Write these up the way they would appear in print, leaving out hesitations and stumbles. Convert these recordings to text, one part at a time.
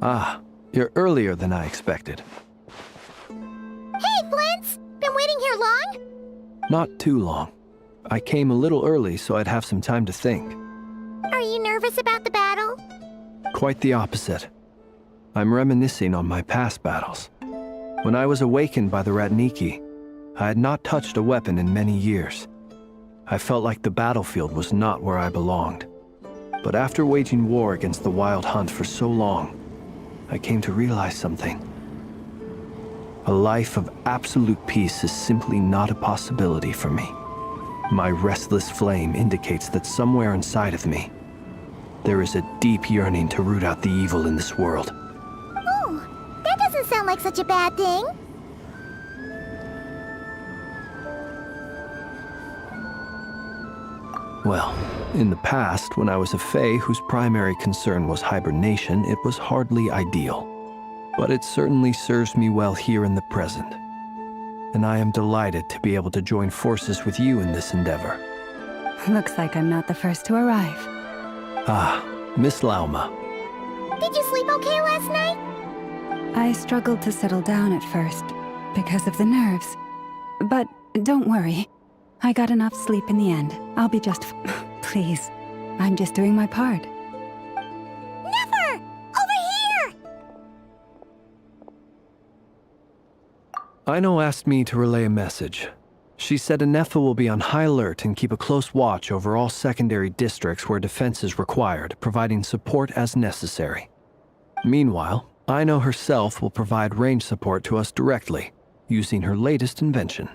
Ah, you're earlier than I expected. Hey, Flint's! Been waiting here long? Not too long. I came a little early so I'd have some time to think. Are you nervous about the battle? Quite the opposite. I'm reminiscing on my past battles. When I was awakened by the Ratniki, I had not touched a weapon in many years. I felt like the battlefield was not where I belonged. But after waging war against the Wild Hunt for so long, I came to realize something. A life of absolute peace is simply not a possibility for me. My restless flame indicates that somewhere inside of me, there is a deep yearning to root out the evil in this world. Oh, that doesn't sound like such a bad thing. Well, in the past, when I was a Fae whose primary concern was hibernation, it was hardly ideal. But it certainly serves me well here in the present. And I am delighted to be able to join forces with you in this endeavor. Looks like I'm not the first to arrive. Ah, Miss Lauma. Did you sleep okay last night? I struggled to settle down at first, because of the nerves. But don't worry. I got enough sleep in the end. I'll be just Please, I'm just doing my part. Never! Over here! Aino asked me to relay a message. She said Anefa will be on high alert and keep a close watch over all secondary districts where defense is required, providing support as necessary. Meanwhile, Aino herself will provide range support to us directly, using her latest invention.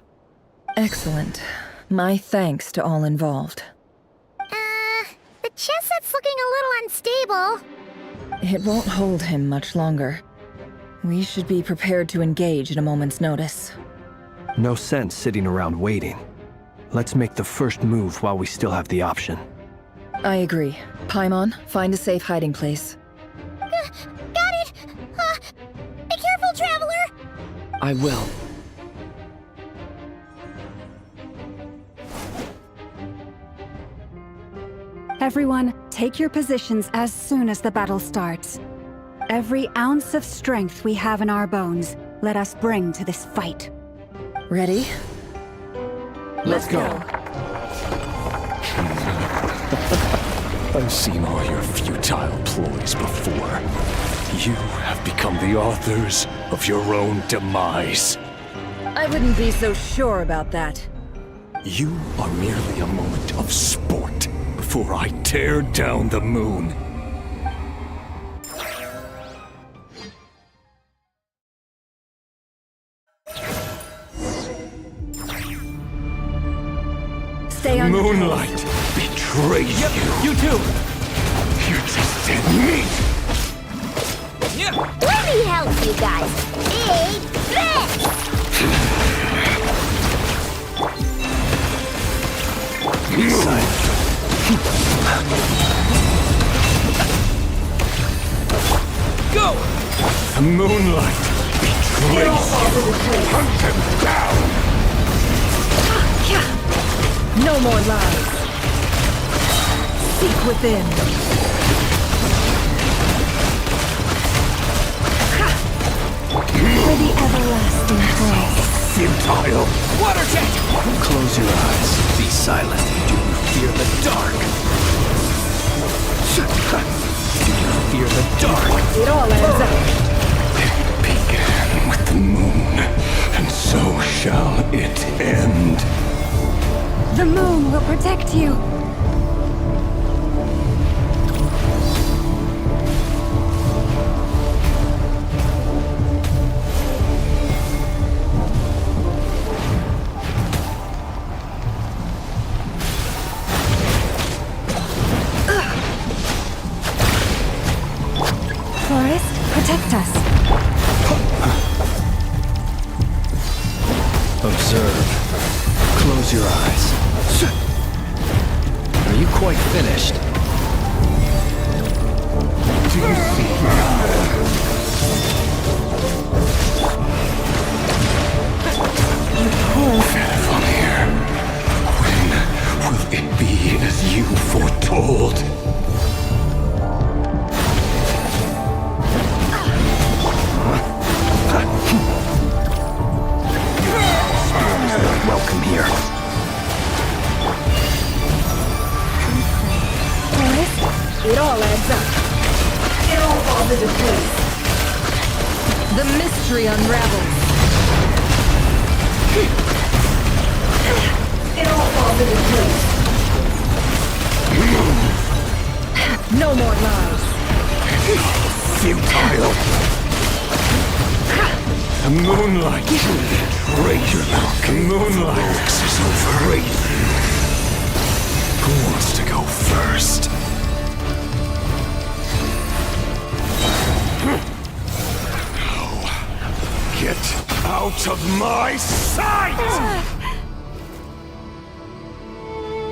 Excellent. My thanks to all involved. The chess set's looking a little unstable. It won't hold him much longer. We should be prepared to engage at a moment's notice. No sense sitting around waiting. Let's make the first move while we still have the option. I agree. Paimon, find a safe hiding place. Got it! Be careful, Traveler! I will. Everyone, take your positions as soon as the battle starts. Every ounce of strength we have in our bones, let us bring to this fight. Ready? Let's go. I've seen all your futile ploys before. You have become the authors of your own demise. I wouldn't be so sure about that. You are merely a moment of sport before I tear down the moon. Stay on Moonlight betrays you. You too! You're just dead meat! Let me help you guys. Big this! Go! The moonlight betrays you! Hunt them down! No more lies. Seek within. For the everlasting place. Futile! Water jet! Close your eyes. Be silent. Do you fear the dark? Do you fear the dark? It all adds up. It began with the moon, and so shall it end. The moon will protect you. Forest, protect us. Observe. Close your eyes. quite finished. Do you see? From here, when will it be as you foretold? Welcome here. It all adds up. It all falls into place. The mystery unravels. It all falls into place. No more lies. Futile. The moonlight. Traitor. Moonlight is overrated. Who wants to go first? Get out of my sight!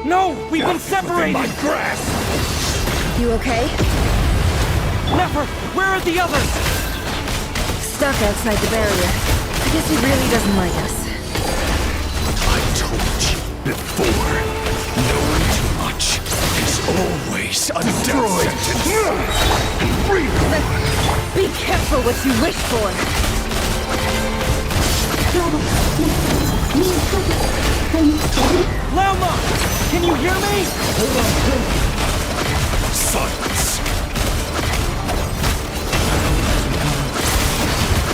No! We've been separated! My grasp! You okay? Never! Where are the others? Stuck outside the barrier. I guess he really doesn't like us. I told you before, knowing too much is always a death sentence. Be careful what you wish for. Lauma! Can you hear me? Silence.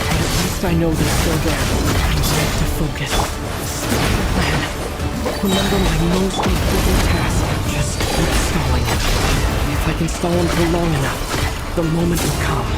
At least I know they're still there. I need to focus. Stick to the plan. Remember my most important task. Just keep stalling. If I can stall him for long enough, the moment will come.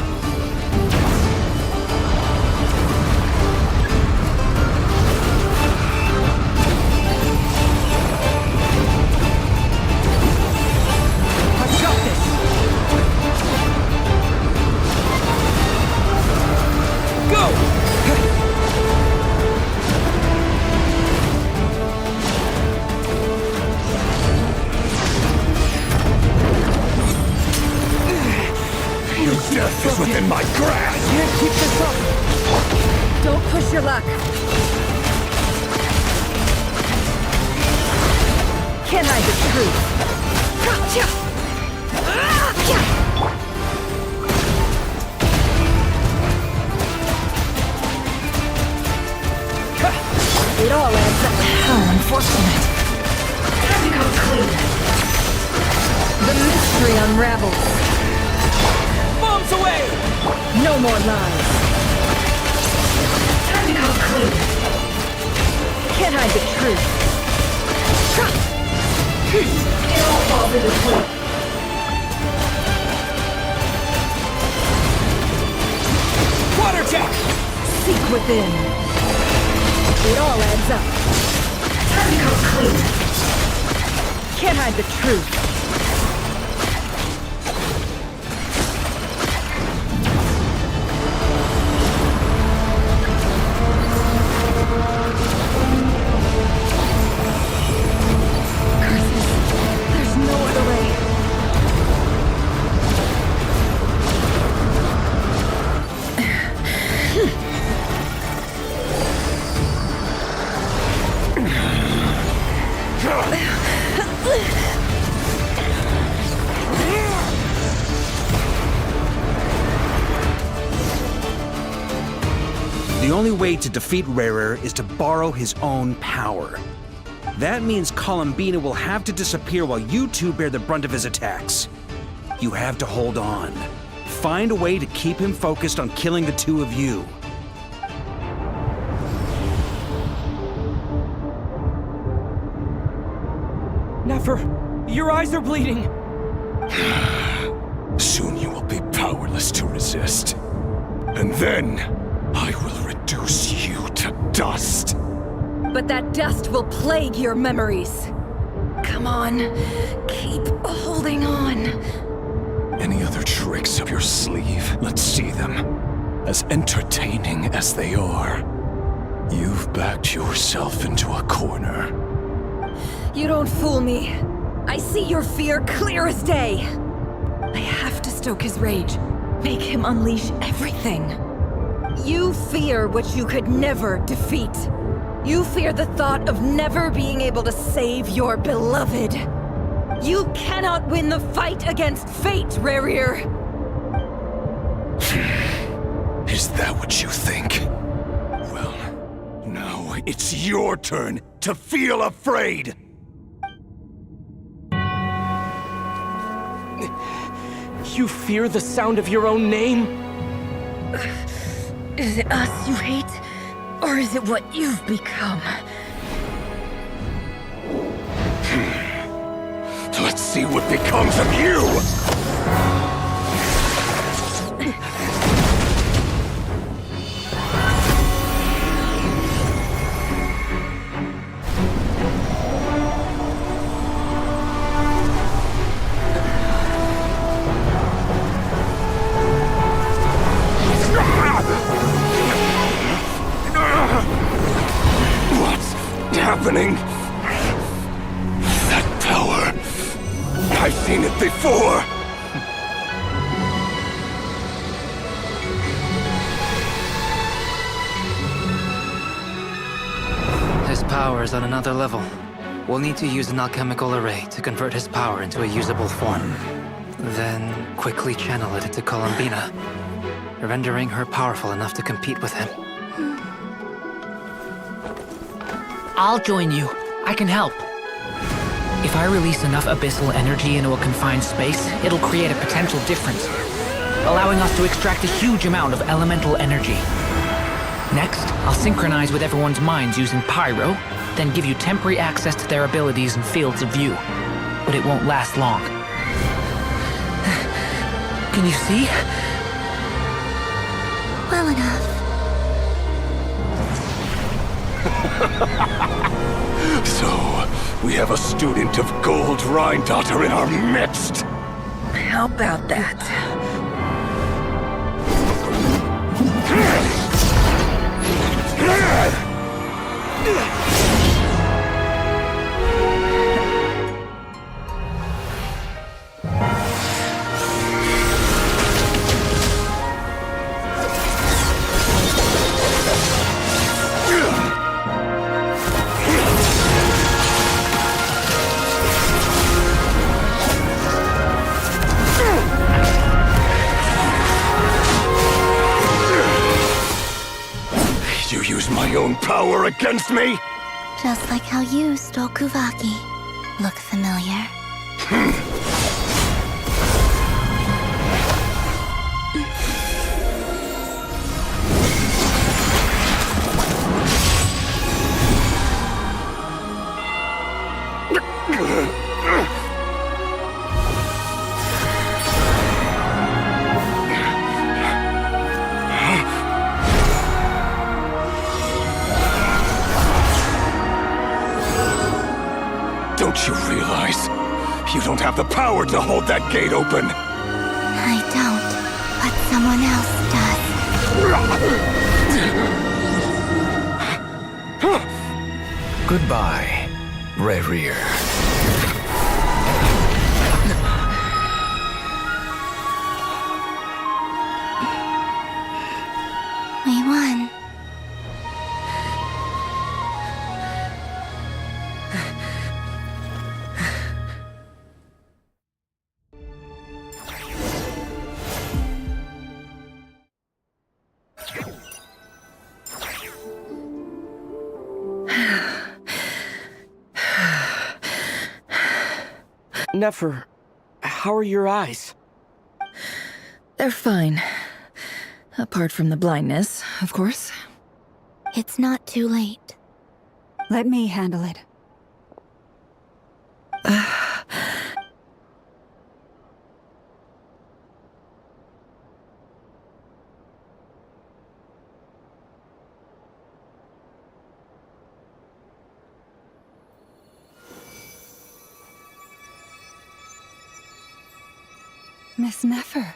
Death is within my grasp! Can't keep this up! Don't push your luck. Can't hide the truth. It all adds up. How unfortunate. Time to come clean. The mystery unravels. Bombs away! No more lies. Time to come clean. Can't hide the truth. It all falls into place. Water jet! Seek within. It all adds up. Time to come clean. Can't hide the truth. The only way to defeat Rarer is to borrow his own power. That means Columbina will have to disappear while you two bear the brunt of his attacks. You have to hold on. Find a way to keep him focused on killing the two of you. Nefer, your eyes are bleeding. Soon you will be powerless to resist. And then, I will reduce you to dust. But that dust will plague your memories. Come on, keep holding on. Any other tricks up your sleeve? Let's see them. As entertaining as they are, you've backed yourself into a corner. You don't fool me. I see your fear clear as day. I have to stoke his rage. Make him unleash everything. You fear what you could never defeat. You fear the thought of never being able to save your beloved. You cannot win the fight against fate, Rerir. Is that what you think? Well, now it's your turn to feel afraid! You fear the sound of your own name? Is it us you hate? Or is it what you've become? Let's see what becomes of you! What's happening? That power. I've seen it before! His power is on another level. We'll need to use an alchemical array to convert his power into a usable form. Then quickly channel it into Columbina, rendering her powerful enough to compete with him. I'll join you. I can help. If I release enough abyssal energy into a confined space, it'll create a potential difference, allowing us to extract a huge amount of elemental energy. Next, I'll synchronize with everyone's minds using Pyro, then give you temporary access to their abilities and fields of view. But it won't last long. Can you see? Well enough. So, we have a student of Gold Rhine-Daughter in our midst! How about that? You use my own power against me? Just like how you stole Kuvaki. Look familiar? Don't you realize? You don't have the power to hold that gate open! I don't, but someone else does. Goodbye, Rerir. We won. Nefer, how are your eyes? They're fine. Apart from the blindness, of course. It's not too late. Let me handle it. Miss Nefer,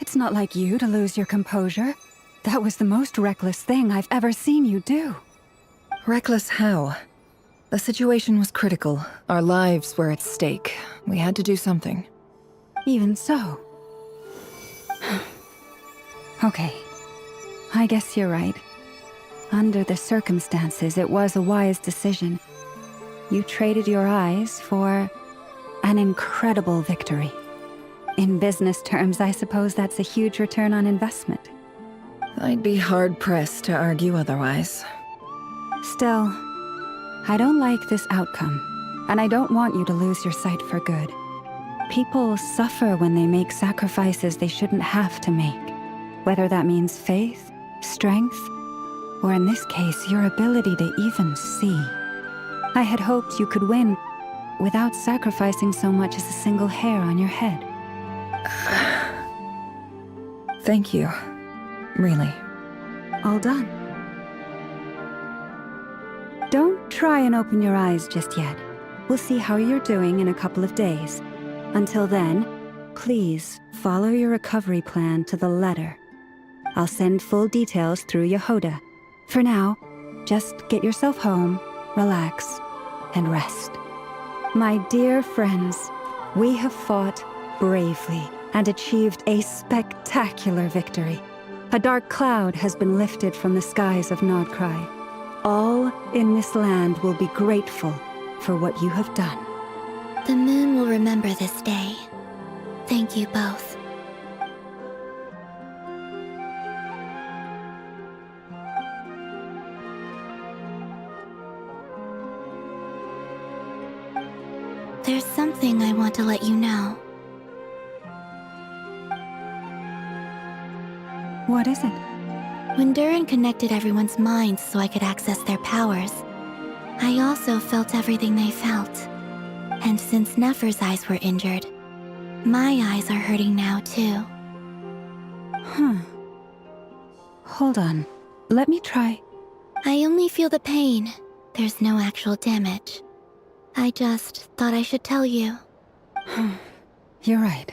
it's not like you to lose your composure. That was the most reckless thing I've ever seen you do. Reckless how? The situation was critical. Our lives were at stake. We had to do something. Even so. Okay. I guess you're right. Under the circumstances, it was a wise decision. You traded your eyes for an incredible victory. In business terms, I suppose that's a huge return on investment. I'd be hard-pressed to argue otherwise. Still, I don't like this outcome, and I don't want you to lose your sight for good. People suffer when they make sacrifices they shouldn't have to make, whether that means faith, strength, or in this case, your ability to even see. I had hoped you could win without sacrificing so much as a single hair on your head. Thank you. Really. All done. Don't try and open your eyes just yet. We'll see how you're doing in a couple of days. Until then, please follow your recovery plan to the letter. I'll send full details through Yehoda. For now, just get yourself home, relax, and rest. My dear friends, we have fought bravely and achieved a spectacular victory. A dark cloud has been lifted from the skies of Nodcry. All in this land will be grateful for what you have done. The moon will remember this day. Thank you both. There's something I want to let you know. What is it? When Durin connected everyone's minds so I could access their powers, I also felt everything they felt. And since Nefer's eyes were injured, my eyes are hurting now too. Huh. Hold on. Let me try. I only feel the pain. There's no actual damage. I just thought I should tell you. You're right.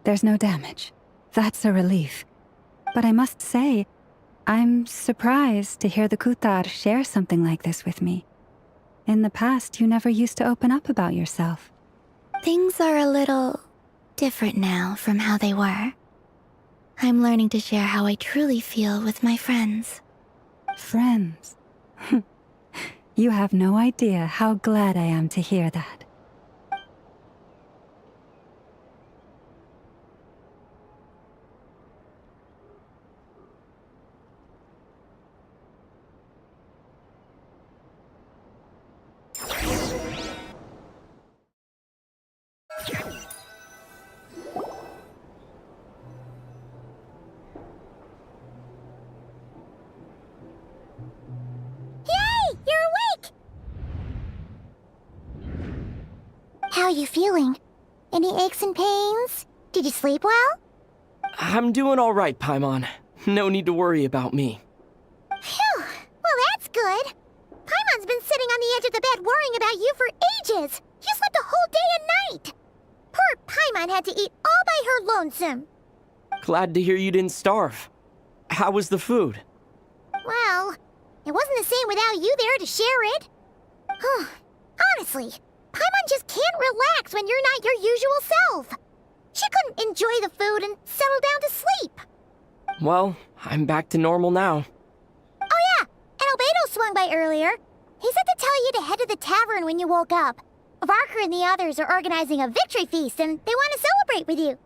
There's no damage. That's a relief. But I must say, I'm surprised to hear the Kutar share something like this with me. In the past, you never used to open up about yourself. Things are a little different now from how they were. I'm learning to share how I truly feel with my friends. Friends? You have no idea how glad I am to hear that. How are you feeling? Any aches and pains? Did you sleep well? I'm doing all right, Paimon. No need to worry about me. Phew, well that's good. Paimon's been sitting on the edge of the bed worrying about you for ages. You slept a whole day and night. Poor Paimon had to eat all by her lonesome. Glad to hear you didn't starve. How was the food? Well, it wasn't the same without you there to share it. Honestly, Paimon just can't relax when you're not your usual self. She couldn't enjoy the food and settle down to sleep. Well, I'm back to normal now. Oh yeah, and Albedo swung by earlier. He said to tell you to head to the tavern when you woke up. Varker and the others are organizing a victory feast and they want to celebrate with you.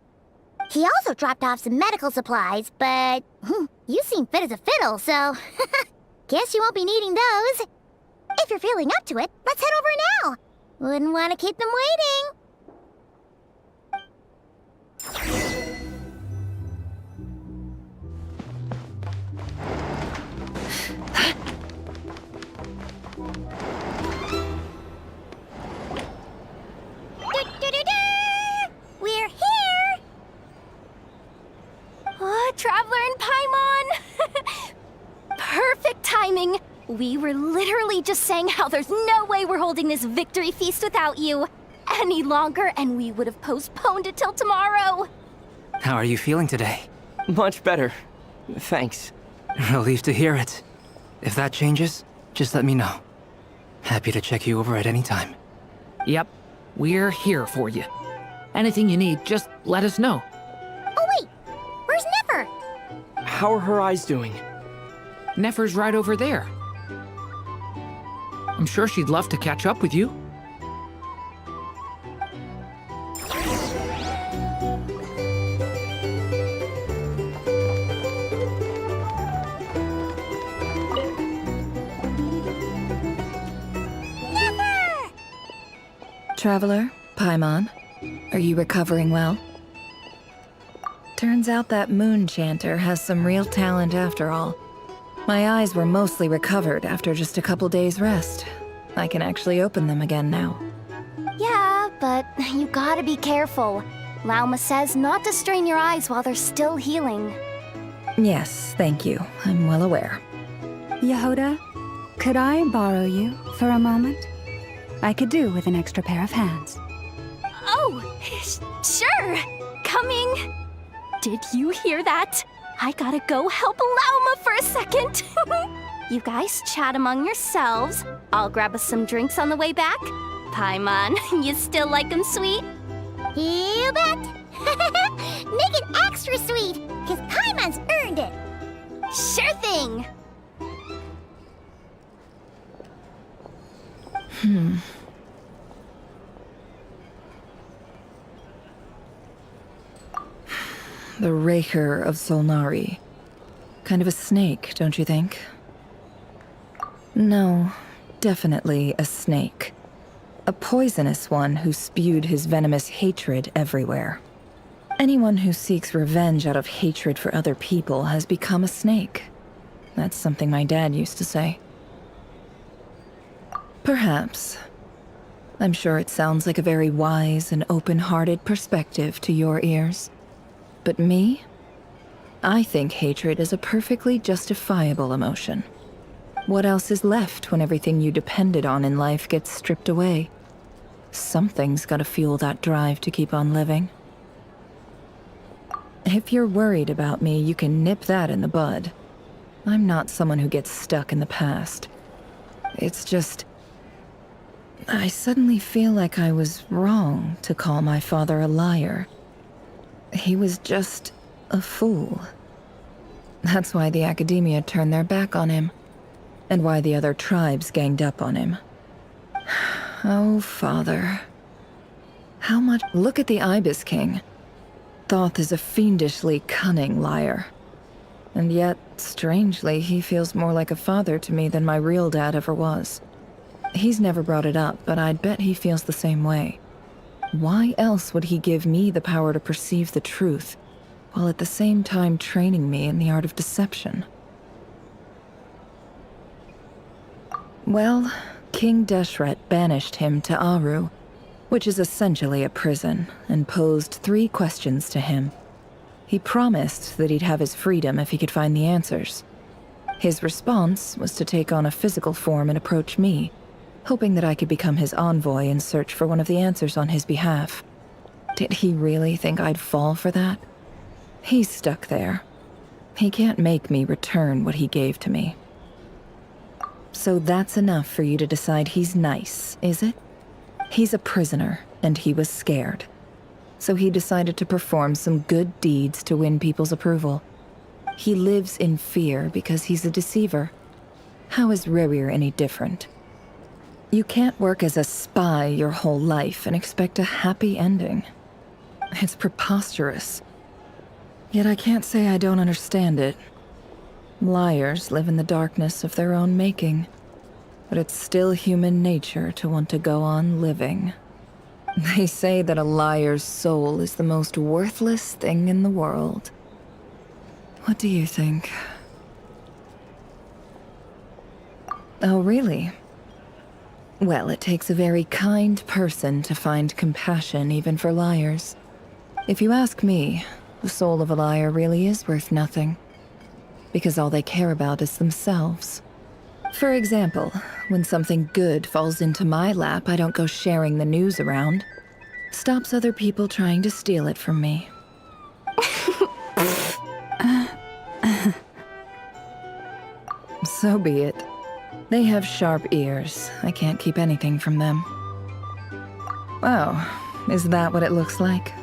He also dropped off some medical supplies, but you seem fit as a fiddle, so guess you won't be needing those. If you're feeling up to it, let's head over now. Wouldn't want to keep them waiting. We're here! Oh, Traveler and Paimon! Perfect timing! We were literally just saying how there's no way we're holding this victory feast without you any longer, and we would have postponed it till tomorrow. How are you feeling today? Much better. Thanks. Relieved to hear it. If that changes, just let me know. Happy to check you over at any time. Yep, we're here for you. Anything you need, just let us know. Oh wait, where's Nefer? How are her eyes doing? Nefer's right over there. I'm sure she'd love to catch up with you. Traveler, Paimon, are you recovering well? Turns out that moon chanter has some real talent after all. My eyes were mostly recovered after just a couple days' rest. I can actually open them again now. Yeah, but you gotta be careful. Lauma says not to strain your eyes while they're still healing. Yes, thank you. I'm well aware. Yehoda, could I borrow you for a moment? I could do with an extra pair of hands. Oh, sure. Coming. Did you hear that? I gotta go help Lauma for a second. You guys chat among yourselves. I'll grab us some drinks on the way back. Paimon, you still like 'em sweet? You bet. Make it extra sweet, because Paimon's earned it. Sure thing. The Raker of Solnari. Kind of a snake, don't you think? No, definitely a snake. A poisonous one who spewed his venomous hatred everywhere. Anyone who seeks revenge out of hatred for other people has become a snake. That's something my dad used to say. Perhaps. I'm sure it sounds like a very wise and open-hearted perspective to your ears. But me? I think hatred is a perfectly justifiable emotion. What else is left when everything you depended on in life gets stripped away? Something's gotta fuel that drive to keep on living. If you're worried about me, you can nip that in the bud. I'm not someone who gets stuck in the past. It's just... I suddenly feel like I was wrong to call my father a liar. He was just a fool. That's why the Academia turned their back on him, and why the other tribes ganged up on him. Oh, father. How much— Look at the Ibis King. Thoth is a fiendishly cunning liar. And yet, strangely, he feels more like a father to me than my real dad ever was. He's never brought it up, but I'd bet he feels the same way. Why else would he give me the power to perceive the truth, while at the same time training me in the art of deception? Well, King Deshret banished him to Aru, which is essentially a prison, and posed 3 questions to him. He promised that he'd have his freedom if he could find the answers. His response was to take on a physical form and approach me, hoping that I could become his envoy and search for one of the answers on his behalf. Did he really think I'd fall for that? He's stuck there. He can't make me return what he gave to me. So that's enough for you to decide he's nice, is it? He's a prisoner, and he was scared. So he decided to perform some good deeds to win people's approval. He lives in fear because he's a deceiver. How is Rerir any different? You can't work as a spy your whole life and expect a happy ending. It's preposterous. Yet I can't say I don't understand it. Liars live in the darkness of their own making, but it's still human nature to want to go on living. They say that a liar's soul is the most worthless thing in the world. What do you think? Oh, really? Well, it takes a very kind person to find compassion even for liars. If you ask me, the soul of a liar really is worth nothing. Because all they care about is themselves. For example, when something good falls into my lap, I don't go sharing the news around. Stops other people trying to steal it from me. So be it. They have sharp ears. I can't keep anything from them. Oh, is that what it looks like?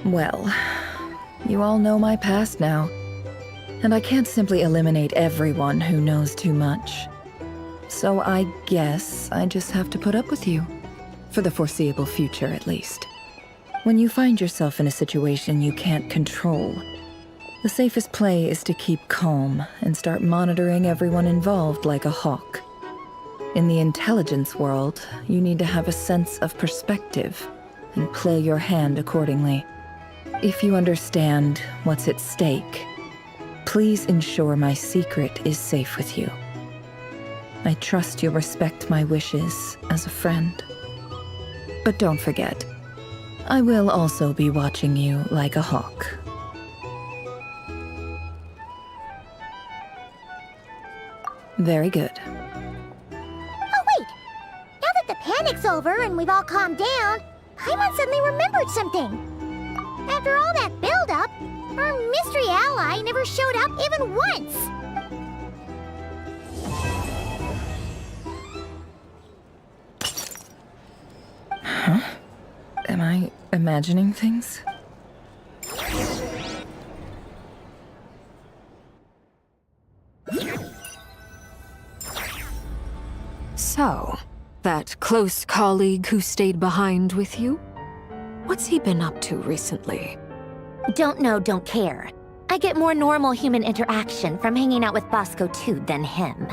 Well, you all know my past now. And I can't simply eliminate everyone who knows too much. So I guess I just have to put up with you. For the foreseeable future, at least. When you find yourself in a situation you can't control, the safest play is to keep calm and start monitoring everyone involved like a hawk. In the intelligence world, you need to have a sense of perspective and play your hand accordingly. If you understand what's at stake, please ensure my secret is safe with you. I trust you'll respect my wishes as a friend. But don't forget, I will also be watching you like a hawk. Very good. Oh, wait! Now that the panic's over and we've all calmed down, Paimon suddenly remembered something. After all that build-up, our mystery ally never showed up even once! Huh? Am I imagining things? So, that close colleague who stayed behind with you? What's he been up to recently? Don't know, don't care. I get more normal human interaction from hanging out with Bosco too than him.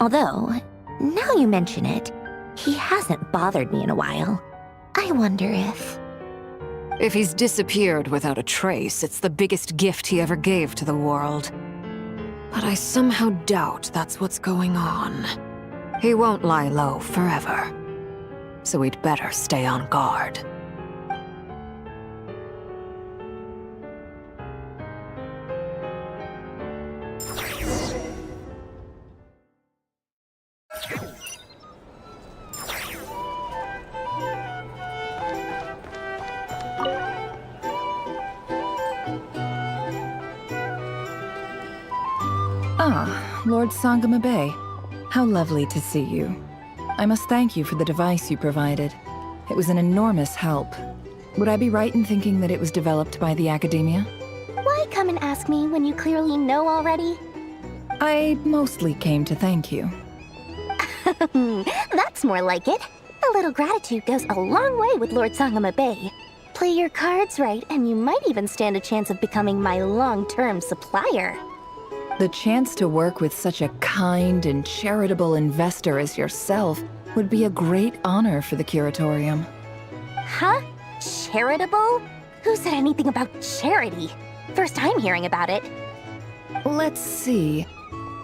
Although, now you mention it, he hasn't bothered me in a while. I wonder if... If he's disappeared without a trace, it's the biggest gift he ever gave to the world. But I somehow doubt that's what's going on. He won't lie low forever. So we'd better stay on guard. Ah, Lord Sangama Bay. How lovely to see you. I must thank you for the device you provided. It was an enormous help. Would I be right in thinking that it was developed by the Academia? Why come and ask me when you clearly know already? I mostly came to thank you. That's more like it. A little gratitude goes a long way with Lord Sangama Bay. Play your cards right, and you might even stand a chance of becoming my long-term supplier. The chance to work with such a kind and charitable investor as yourself would be a great honor for the Curatorium. Huh? Charitable? Who said anything about charity? First time hearing about it. Let's see.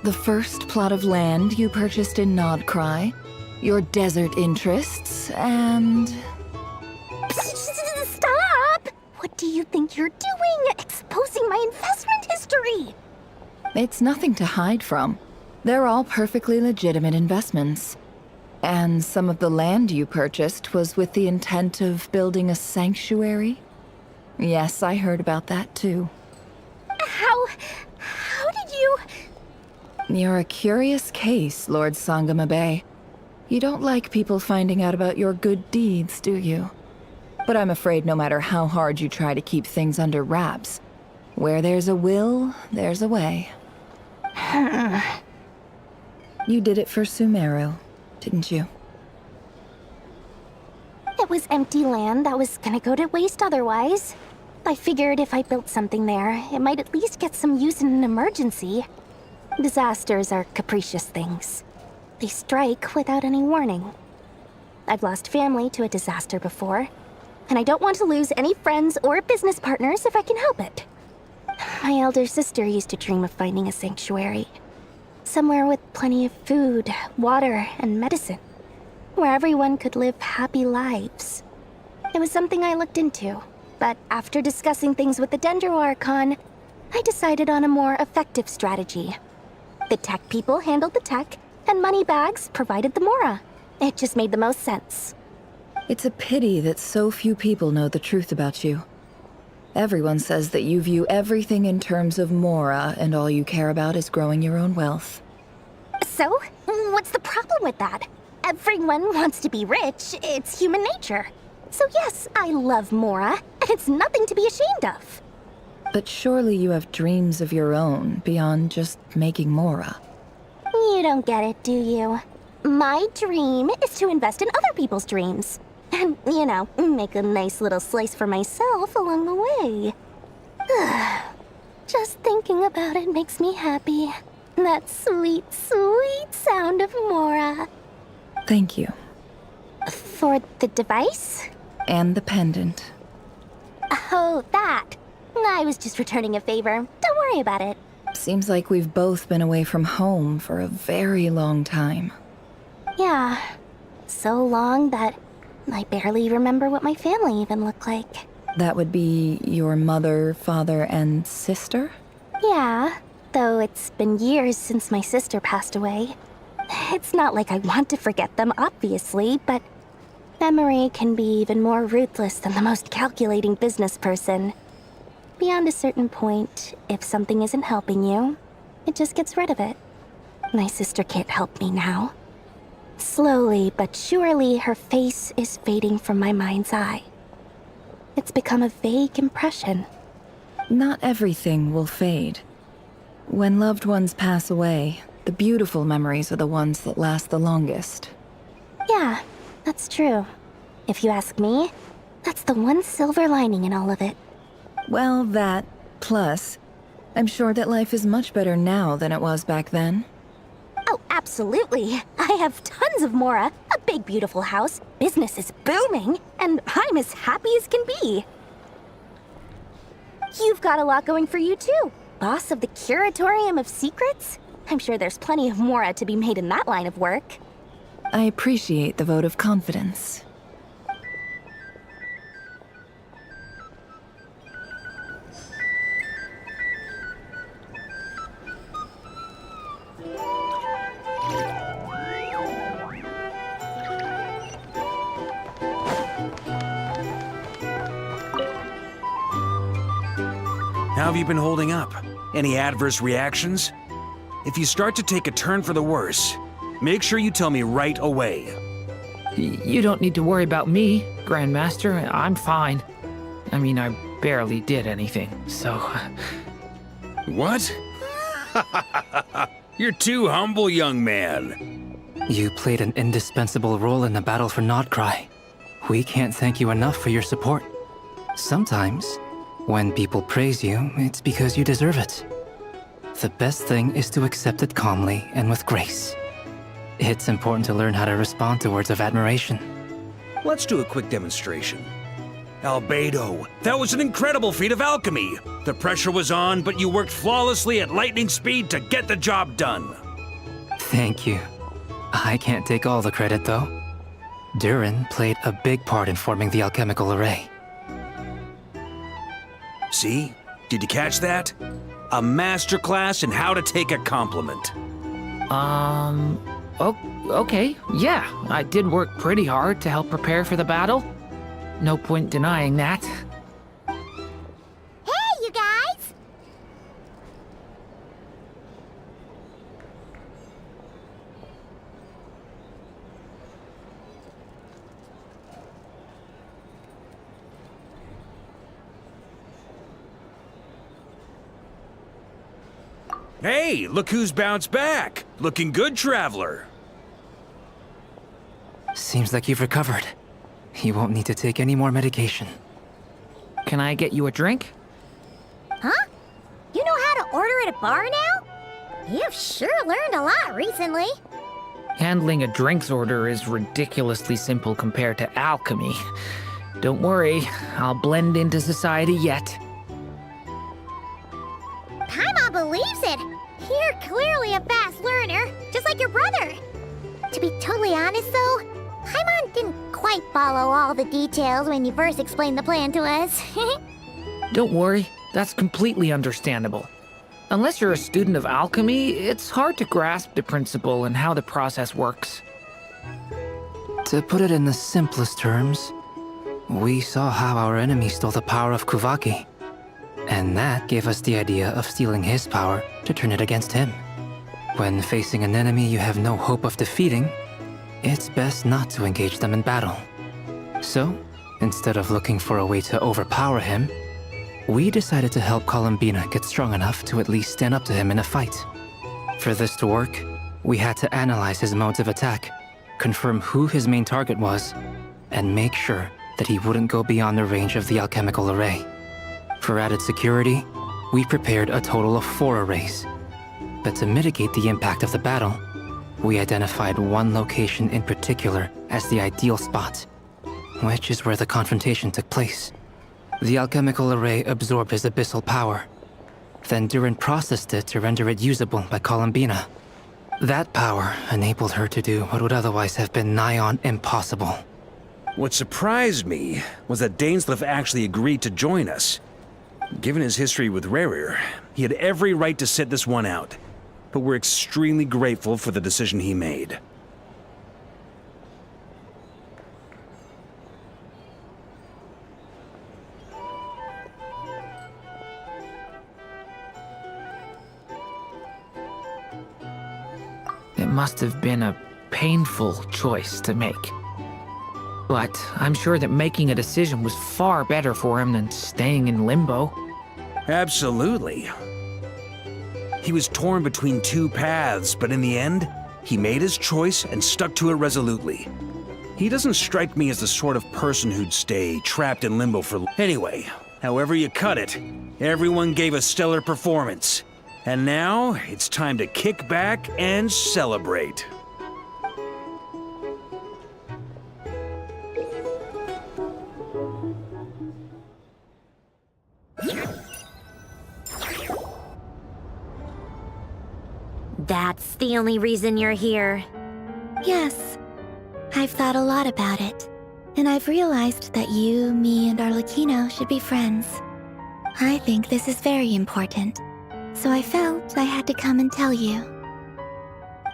The first plot of land you purchased in Nodcry, your desert interests, and... Stop! What do you think you're doing? Exposing my investment history! It's nothing to hide from. They're all perfectly legitimate investments. And some of the land you purchased was with the intent of building a sanctuary? Yes, I heard about that too. How did you... You're a curious case, Lord Sangama Bay. You don't like people finding out about your good deeds, do you? But I'm afraid no matter how hard you try to keep things under wraps, where there's a will, there's a way. You did it for Sumeru, didn't you? It was empty land that was gonna go to waste otherwise. I figured if I built something there, it might at least get some use in an emergency. Disasters are capricious things. They strike without any warning. I've lost family to a disaster before, and I don't want to lose any friends or business partners if I can help it. My elder sister used to dream of finding a sanctuary. Somewhere with plenty of food, water, and medicine. Where everyone could live happy lives. It was something I looked into, but after discussing things with the Dendro Archon, I decided on a more effective strategy. The tech people handled the tech, and Moneybags provided the Mora. It just made the most sense. It's a pity that so few people know the truth about you. Everyone says that you view everything in terms of Mora, and all you care about is growing your own wealth. So, what's the problem with that? Everyone wants to be rich. It's human nature. So yes, I love Mora, and it's nothing to be ashamed of. But surely you have dreams of your own beyond just making Mora. You don't get it, do you? My dream is to invest in other people's dreams. And, make a nice little slice for myself along the way. Just thinking about it makes me happy. That sweet, sweet sound of Mora. Thank you. For the device? And the pendant. Oh, that. I was just returning a favor. Don't worry about it. Seems like we've both been away from home for a very long time. Yeah. So long that I barely remember what my family even looked like. That would be your mother, father, and sister? Yeah, though it's been years since my sister passed away. It's not like I want to forget them, obviously, but memory can be even more ruthless than the most calculating business person. Beyond a certain point, if something isn't helping you, it just gets rid of it. My sister can't help me now. Slowly but surely, her face is fading from my mind's eye. It's become a vague impression. Not everything will fade. When loved ones pass away, the beautiful memories are the ones that last the longest. Yeah, that's true. If you ask me, that's the one silver lining in all of it. Well, that, plus, I'm sure that life is much better now than it was back then. Oh, absolutely. I have tons of Mora, a big beautiful house, business is booming, and I'm as happy as can be. You've got a lot going for you too. Boss of the Curatorium of Secrets? I'm sure there's plenty of Mora to be made in that line of work. I appreciate the vote of confidence. How have you been holding up? Any adverse reactions? If you start to take a turn for the worse, make sure you tell me right away. You don't need to worry about me, Grandmaster. I'm fine. I mean, I barely did anything, so... What? You're too humble, young man. You played an indispensable role in the battle for Notcry. We can't thank you enough for your support. Sometimes, when people praise you, it's because you deserve it. The best thing is to accept it calmly and with grace. It's important to learn how to respond to words of admiration. Let's do a quick demonstration. Albedo, that was an incredible feat of alchemy. The pressure was on, but you worked flawlessly at lightning speed to get the job done. Thank you. I can't take all the credit, though. Durin played a big part in forming the alchemical array. See? Did you catch that? A masterclass in how to take a compliment. Okay, yeah. I did work pretty hard to help prepare for the battle. No point denying that. Hey, you guys! Hey, look who's bounced back. Looking good, Traveler. Seems like you've recovered. You won't need to take any more medication. Can I get you a drink? Huh? You know how to order at a bar now? You've sure learned a lot recently. Handling a drinks order is ridiculously simple compared to alchemy. Don't worry, I'll blend into society yet. Paimon believes it. You're clearly a fast learner, just like your brother. To be totally honest, though, Paimon didn't quite follow all the details when you first explained the plan to us. Don't worry, that's completely understandable. Unless you're a student of alchemy, it's hard to grasp the principle and how the process works. To put it in the simplest terms, we saw how our enemy stole the power of Kuvaki, And that gave us the idea of stealing his power to turn it against him. When facing an enemy you have no hope of defeating, it's best not to engage them in battle. So, instead of looking for a way to overpower him, we decided to help Columbina get strong enough to at least stand up to him in a fight. For this to work, we had to analyze his modes of attack, confirm who his main target was, and make sure that he wouldn't go beyond the range of the alchemical array. For added security, we prepared a total of 4 arrays. But to mitigate the impact of the battle, we identified one location in particular as the ideal spot, which is where the confrontation took place. The alchemical array absorbed his abyssal power. Then Durin processed it to render it usable by Columbina. That power enabled her to do what would otherwise have been nigh on impossible. What surprised me was that Dainsleif actually agreed to join us. Given his history with Rerir, he had every right to sit this one out. But we're extremely grateful for the decision he made. It must have been a painful choice to make. But I'm sure that making a decision was far better for him than staying in limbo. Absolutely. He was torn between 2 paths, but in the end, he made his choice and stuck to it resolutely. He doesn't strike me as the sort of person who'd stay trapped in limbo for... Anyway, however you cut it, everyone gave a stellar performance. And now, it's time to kick back and celebrate. That's the only reason you're here. Yes. I've thought a lot about it. And I've realized that you, me, and Arlecchino should be friends. I think this is very important. So I felt I had to come and tell you.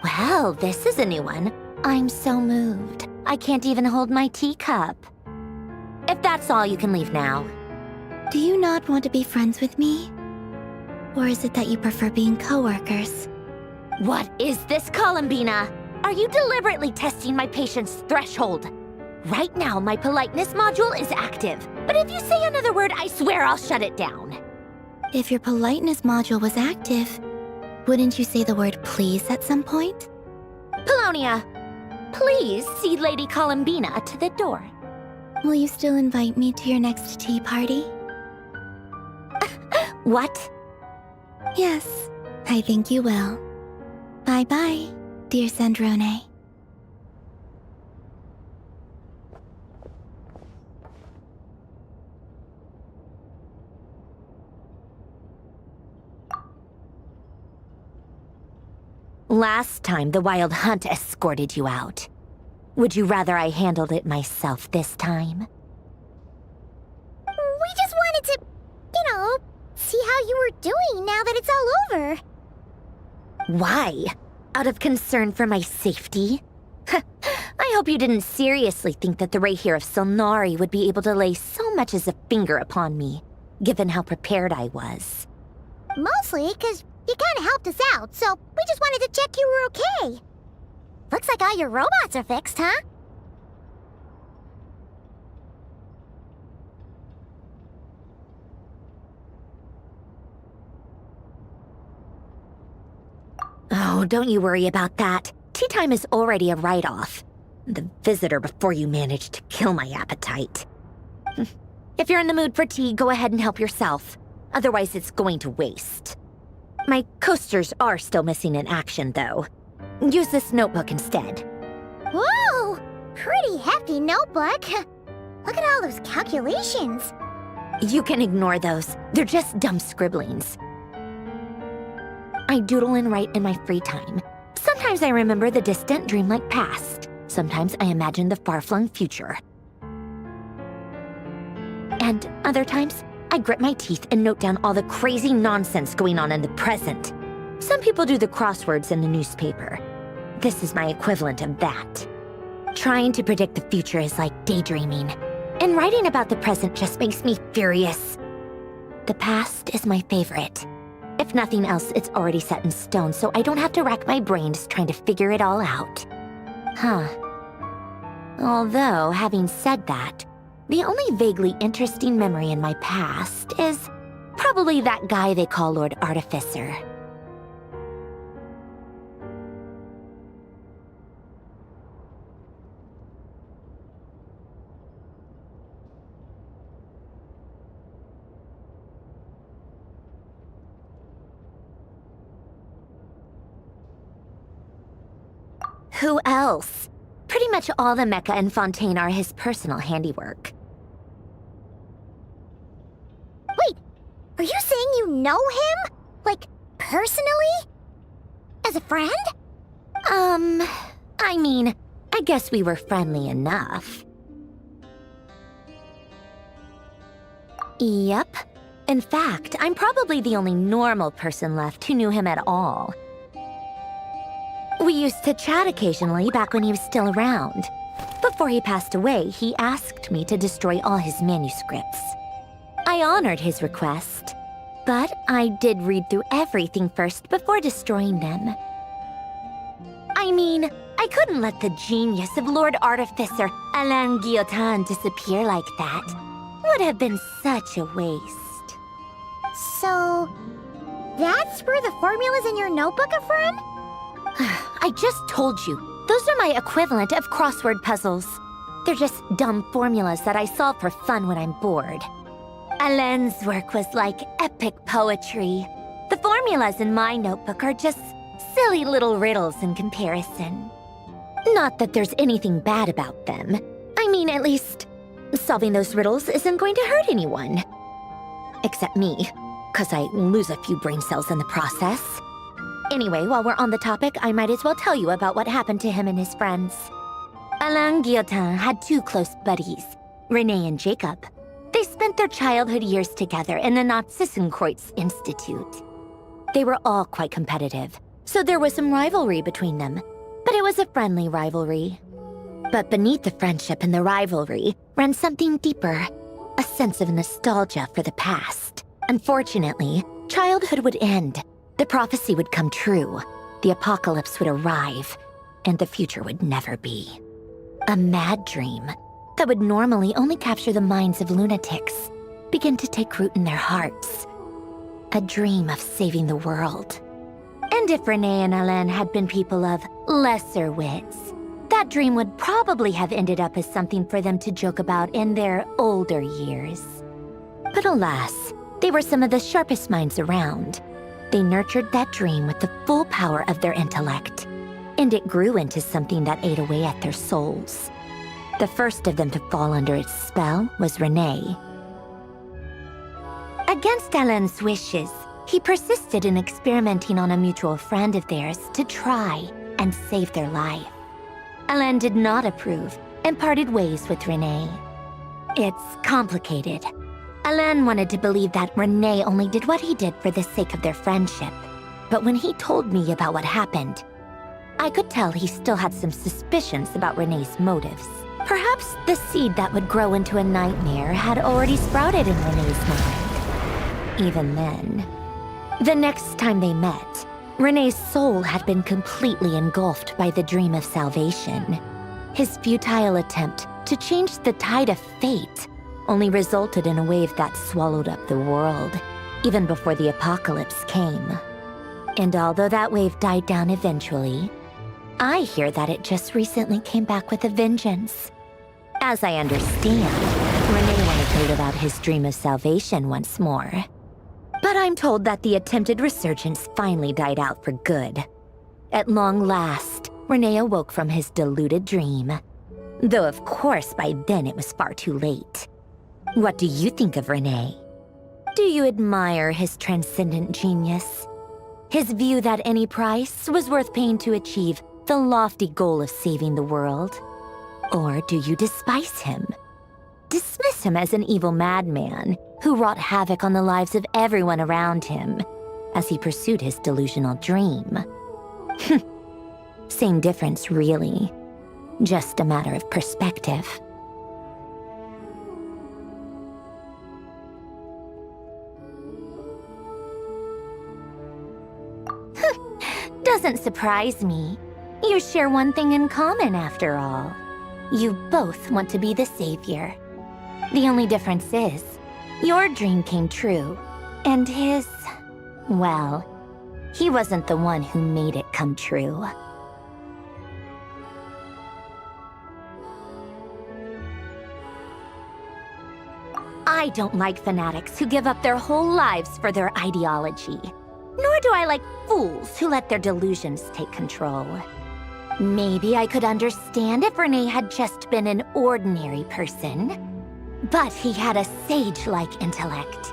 Well, this is a new one. I'm so moved. I can't even hold my teacup. If that's all, you can leave now. Do you not want to be friends with me? Or is it that you prefer being co-workers? What is this, Columbina? Are you deliberately testing my patience threshold? Right now, my politeness module is active. But if you say another word, I swear I'll shut it down. If your politeness module was active, wouldn't you say the word please at some point? Polonia, please see Lady Columbina to the door. Will you still invite me to your next tea party? What? Yes, I think you will. Bye-bye, dear Sandrone. Last time, the Wild Hunt escorted you out. Would you rather I handled it myself this time? We just wanted to, see how you were doing now that it's all over. Why? Out of concern for my safety? I hope you didn't seriously think that the Rayhir of Solnari would be able to lay so much as a finger upon me, given how prepared I was. Mostly because you kinda helped us out, so we just wanted to check you were okay. Looks like all your robots are fixed, huh? Oh, don't you worry about that. Tea time is already a write-off. The visitor before you managed to kill my appetite. If you're in the mood for tea, go ahead and help yourself. Otherwise, it's going to waste. My coasters are still missing in action, though. Use this notebook instead. Whoa! Pretty hefty notebook. Look at all those calculations. You can ignore those. They're just dumb scribblings. I doodle and write in my free time. Sometimes I remember the distant, dreamlike past. Sometimes I imagine the far-flung future. And other times, I grit my teeth and note down all the crazy nonsense going on in the present. Some people do the crosswords in the newspaper. This is my equivalent of that. Trying to predict the future is like daydreaming. And writing about the present just makes me furious. The past is my favorite. If nothing else, it's already set in stone, so I don't have to rack my brains trying to figure it all out. Huh. Although, having said that, the only vaguely interesting memory in my past is probably that guy they call Lord Artificer. Who else? Pretty much all the mecha in Fontaine are his personal handiwork. Wait, are you saying you know him? Like, personally? As a friend? I mean, I guess we were friendly enough. Yep. In fact, I'm probably the only normal person left who knew him at all. We used to chat occasionally back when he was still around. Before he passed away, he asked me to destroy all his manuscripts. I honored his request, but I did read through everything first before destroying them. I mean, I couldn't let the genius of Lord Artificer Alain Guillotin disappear like that. Would have been such a waste. So, that's where the formulas in your notebook are from? I just told you. Those are my equivalent of crossword puzzles. They're just dumb formulas that I solve for fun when I'm bored. Alain's work was like epic poetry. The formulas in my notebook are just silly little riddles in comparison. Not that there's anything bad about them. I mean, at least, solving those riddles isn't going to hurt anyone. Except me, 'cause I lose a few brain cells in the process. Anyway, while we're on the topic, I might as well tell you about what happened to him and his friends. Alain Guillotin had two close buddies, René and Jacob. They spent their childhood years together in the Narzissenkreuz Institute. They were all quite competitive, so there was some rivalry between them, but it was a friendly rivalry. But beneath the friendship and the rivalry ran something deeper, a sense of nostalgia for the past. Unfortunately, childhood would end. The prophecy would come true, the apocalypse would arrive, and the future would never be. A mad dream that would normally only capture the minds of lunatics began to take root in their hearts. A dream of saving the world. And if René and Alain had been people of lesser wits, that dream would probably have ended up as something for them to joke about in their older years. But alas, they were some of the sharpest minds around. They nurtured that dream with the full power of their intellect, and it grew into something that ate away at their souls. The first of them to fall under its spell was René. Against Alain's wishes, he persisted in experimenting on a mutual friend of theirs to try and save their life. Alain did not approve and parted ways with René. It's complicated. Alain wanted to believe that René only did what he did for the sake of their friendship. But when he told me about what happened, I could tell he still had some suspicions about René's motives. Perhaps the seed that would grow into a nightmare had already sprouted in René's mind. Even then. The next time they met, René's soul had been completely engulfed by the dream of salvation. His futile attempt to change the tide of fate only resulted in a wave that swallowed up the world, even before the apocalypse came. And although that wave died down eventually, I hear that it just recently came back with a vengeance. As I understand, René wanted to live out his dream of salvation once more. But I'm told that the attempted resurgence finally died out for good. At long last, René awoke from his deluded dream. Though of course by then it was far too late. What do you think of René? Do you admire his transcendent genius? His view that any price was worth paying to achieve the lofty goal of saving the world? Or do you despise him? Dismiss him as an evil madman who wrought havoc on the lives of everyone around him as he pursued his delusional dream? Same difference, really. Just a matter of perspective. doesn't surprise me. You share one thing in common, after all. You both want to be the savior. The only difference is, your dream came true, and his... well, he wasn't the one who made it come true. I don't like fanatics who give up their whole lives for their ideology. Nor do I like fools who let their delusions take control. Maybe I could understand if Renee had just been an ordinary person. But he had a sage-like intellect,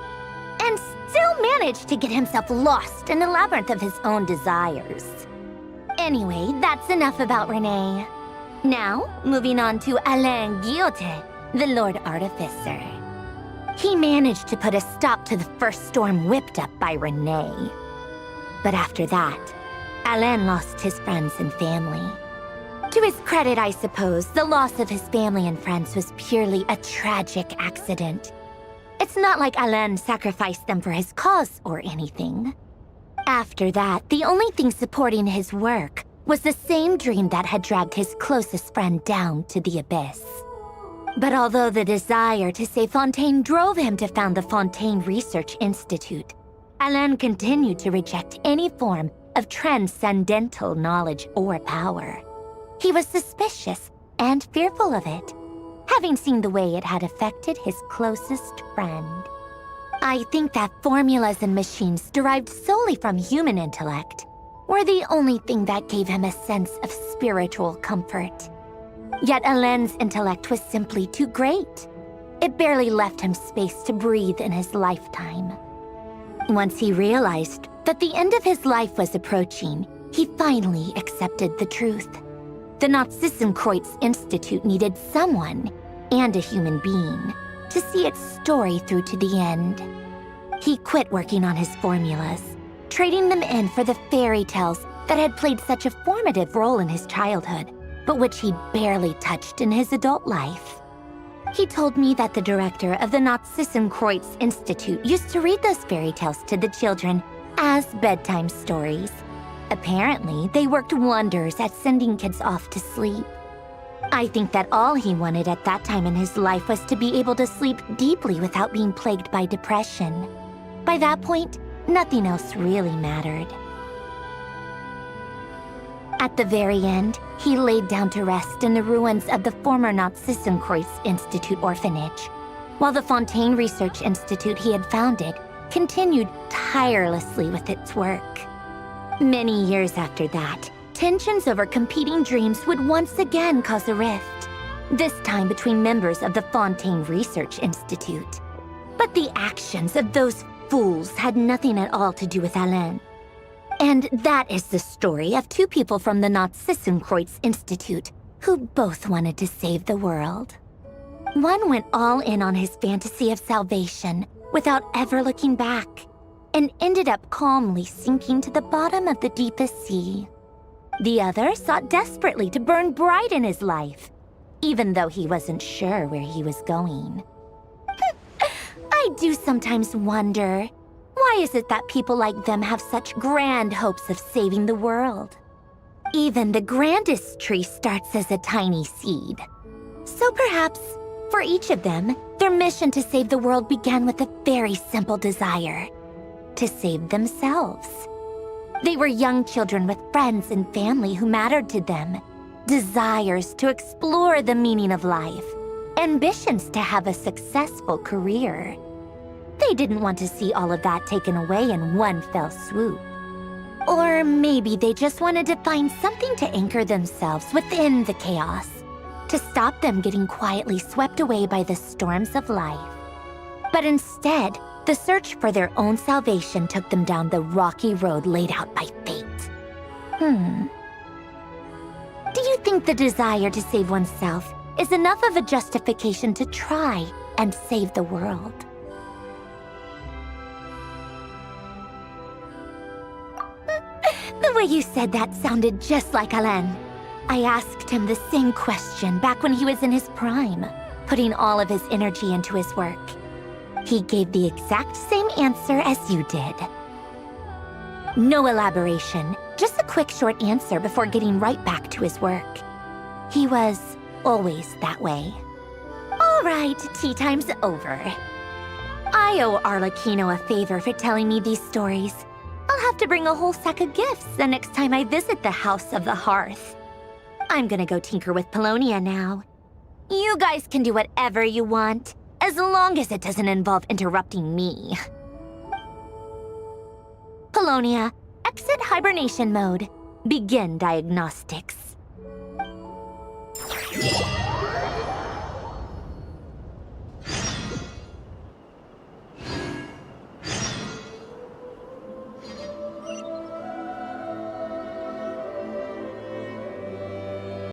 and still managed to get himself lost in the labyrinth of his own desires. Anyway, that's enough about Renee. Now, moving on to Alain Guillotin, the Lord Artificer. He managed to put a stop to the first storm whipped up by Renee. But after that, Alain lost his friends and family. To his credit, I suppose, the loss of his family and friends was purely a tragic accident. It's not like Alain sacrificed them for his cause or anything. After that, the only thing supporting his work was the same dream that had dragged his closest friend down to the abyss. But although the desire to save Fontaine drove him to found the Fontaine Research Institute, Alain continued to reject any form of transcendental knowledge or power. He was suspicious and fearful of it, having seen the way it had affected his closest friend. I think that formulas and machines derived solely from human intellect were the only thing that gave him a sense of spiritual comfort. Yet Alain's intellect was simply too great. It barely left him space to breathe in his lifetime. Once he realized that the end of his life was approaching, he finally accepted the truth. The Nazissenkreuz Institute needed someone, and a human being, to see its story through to the end. He quit working on his formulas, trading them in for the fairy tales that had played such a formative role in his childhood, but which he'd barely touched in his adult life. He told me that the director of the Nazissenkreuz Institute used to read those fairy tales to the children as bedtime stories. Apparently, they worked wonders at sending kids off to sleep. I think that all he wanted at that time in his life was to be able to sleep deeply without being plagued by depression. By that point, nothing else really mattered. At the very end, he laid down to rest in the ruins of the former Nazissenkreuz Institute orphanage, while the Fontaine Research Institute he had founded continued tirelessly with its work. Many years after that, tensions over competing dreams would once again cause a rift, this time between members of the Fontaine Research Institute. But the actions of those fools had nothing at all to do with Alain. And that is the story of two people from the Nazissenkreuz Institute who both wanted to save the world. One went all in on his fantasy of salvation without ever looking back, and ended up calmly sinking to the bottom of the deepest sea. The other sought desperately to burn bright in his life, even though he wasn't sure where he was going. I do sometimes wonder, why is it that people like them have such grand hopes of saving the world? Even the grandest tree starts as a tiny seed. So perhaps, for each of them, their mission to save the world began with a very simple desire: to save themselves. They were young children with friends and family who mattered to them, desires to explore the meaning of life, ambitions to have a successful career. They didn't want to see all of that taken away in one fell swoop. Or maybe they just wanted to find something to anchor themselves within the chaos, to stop them getting quietly swept away by the storms of life. But instead, the search for their own salvation took them down the rocky road laid out by fate. Do you think the desire to save oneself is enough of a justification to try and save the world? The way you said that sounded just like Alain. I asked him the same question back when he was in his prime, putting all of his energy into his work. He gave the exact same answer as you did. No elaboration, Just a quick short answer before getting right back to his work. He was always that way. All right, tea time's over. I owe Arlecchino a favor for telling me these stories. I'll have to bring a whole sack of gifts the next time I visit the House of the Hearth. I'm gonna go tinker with Polonia now. You guys can do whatever you want, as long as it doesn't involve interrupting me. Polonia, exit hibernation mode. Begin diagnostics.